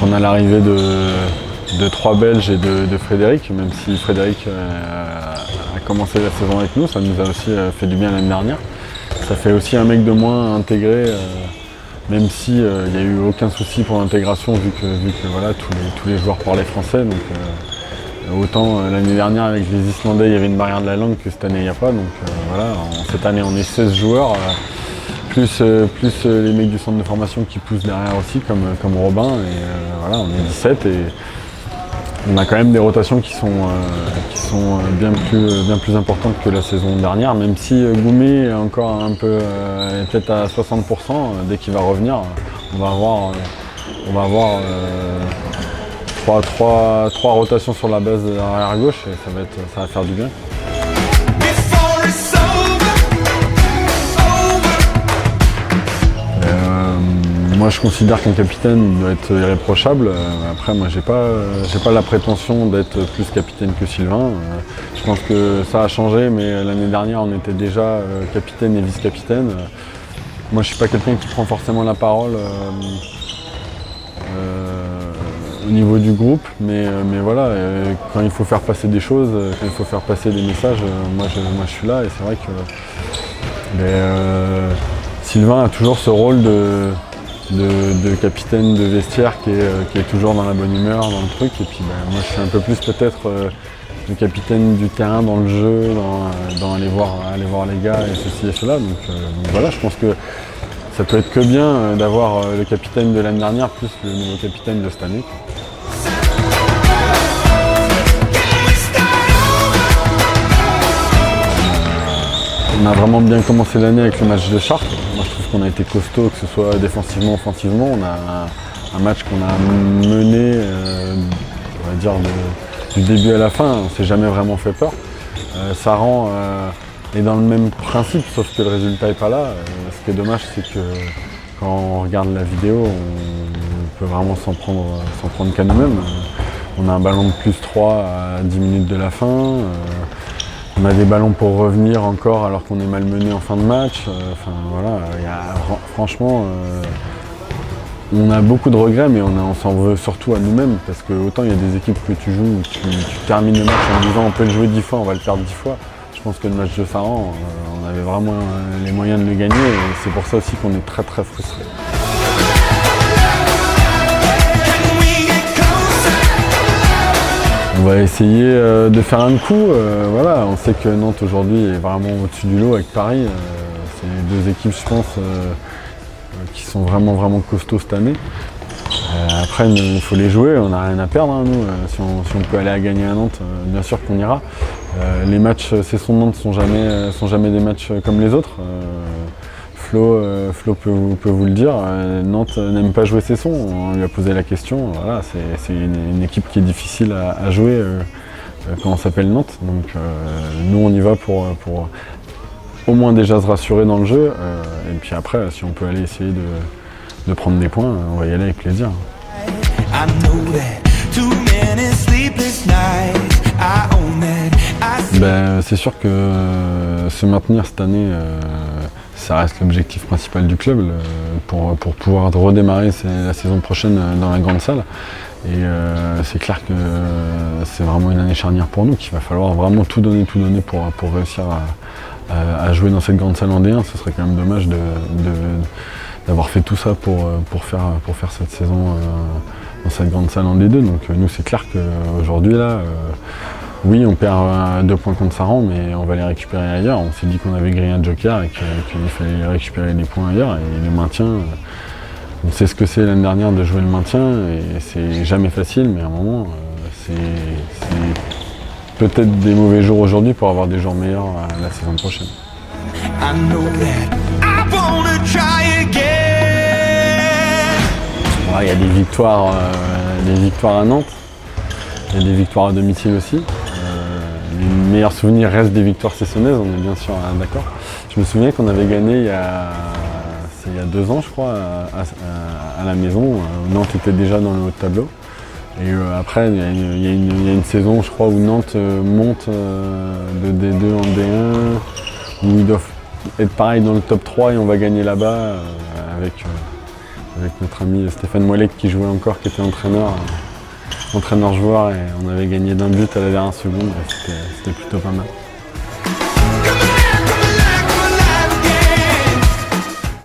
On a l'arrivée de 3 Belges et de Frédéric, même si Frédéric a commencé la saison avec nous, ça nous a aussi fait du bien l'année dernière. Ça fait aussi un mec de moins intégré, même si il n'y a eu aucun souci pour l'intégration vu que voilà, tous les joueurs parlaient français. Donc, autant l'année dernière avec les Islandais il y avait une barrière de la langue que cette année il n'y a pas. Donc voilà, cette année on est 16 joueurs. Plus les mecs du centre de formation qui poussent derrière aussi, comme Robin, et voilà, on est 17 et on a quand même des rotations qui sont bien plus importantes que la saison dernière, même si Goumé est encore un peu, peut-être à 60%, dès qu'il va revenir, on va avoir 3 rotations sur la base arrière gauche et ça va faire du bien. Moi je considère qu'un capitaine doit être irréprochable. Après moi j'ai pas la prétention d'être plus capitaine que Sylvain. Je pense que ça a changé, mais l'année dernière on était déjà capitaine et vice-capitaine. Moi je suis pas quelqu'un qui prend forcément la parole au niveau du groupe, mais voilà, quand il faut faire passer des choses, quand il faut faire passer des messages, moi je suis là et c'est vrai que Sylvain a toujours ce rôle de capitaine de vestiaire qui est toujours dans la bonne humeur, dans le truc. Et puis moi je suis un peu plus peut-être le capitaine du terrain dans le jeu, dans aller voir les gars et ceci et cela. Donc voilà, je pense que ça peut être que bien d'avoir le capitaine de l'année dernière plus le nouveau capitaine de cette année. On a vraiment bien commencé l'année avec le match de Chartres. Moi je trouve qu'on a été costaud, que ce soit défensivement ou offensivement. On a un match qu'on a mené, on va dire, du début à la fin. On ne s'est jamais vraiment fait peur. Saran est dans le même principe, sauf que le résultat n'est pas là. Ce qui est dommage, c'est que quand on regarde la vidéo, on peut vraiment s'en prendre qu'à nous-mêmes. On a un ballon de plus 3 à 10 minutes de la fin. On a des ballons pour revenir encore alors qu'on est malmené en fin de match. Enfin voilà, franchement, on a beaucoup de regrets, mais on s'en veut surtout à nous-mêmes parce que autant il y a des équipes que tu joues où tu termines le match en disant on peut le jouer 10 fois, on va le perdre 10 fois. Je pense que le match de Saran, on avait vraiment les moyens de le gagner et c'est pour ça aussi qu'on est très très frustrés. On va essayer de faire un coup. Voilà, on sait que Nantes aujourd'hui est vraiment au-dessus du lot avec Paris. C'est les deux équipes, je pense, qui sont vraiment costauds cette année. Après, il faut les jouer, on n'a rien à perdre, hein, nous. Si on peut aller à gagner à Nantes, bien sûr qu'on ira. Les matchs Cesson-Nantes sont jamais des matchs comme les autres. Flo peut vous le dire, Nantes n'aime pas jouer Cesson, on lui a posé la question. Voilà, c'est une équipe qui est difficile à jouer quand on s'appelle Nantes. Donc nous on y va pour au moins déjà se rassurer dans le jeu. Et puis après, si on peut aller essayer de prendre des points, on va y aller avec plaisir. C'est sûr que se maintenir cette année, ça reste l'objectif principal du club pour pouvoir redémarrer la saison prochaine dans la grande salle. Et c'est clair que c'est vraiment une année charnière pour nous, qu'il va falloir vraiment tout donner pour réussir à jouer dans cette grande salle en D1. Ce serait quand même dommage d'avoir fait tout ça pour faire cette saison dans cette grande salle en D2. Donc nous c'est clair qu'aujourd'hui là, oui on perd 2 points contre Saran, mais on va les récupérer ailleurs. On s'est dit qu'on avait grillé un joker et qu'il fallait récupérer des points ailleurs. Et le maintien, on sait ce que c'est l'année dernière de jouer le maintien et c'est jamais facile, mais à un moment c'est peut-être des mauvais jours aujourd'hui pour avoir des jours meilleurs la saison prochaine. Il y a des victoires à Nantes, il y a des victoires à domicile aussi. Les meilleurs souvenirs restent des victoires cessonnaises, on est bien sûr d'accord. Je me souviens qu'on avait gagné il y a c'était il y a 2 ans je crois, à la maison. Nantes était déjà dans le haut de tableau. Et après, il y a une saison, je crois, où Nantes monte de D2 en D1, où ils doivent être pareil dans le top 3 et on va gagner là-bas avec notre ami Stéphane Moellec qui jouait encore, qui était entraîneur-joueur, et on avait gagné d'un but à la dernière seconde. C'était plutôt pas mal.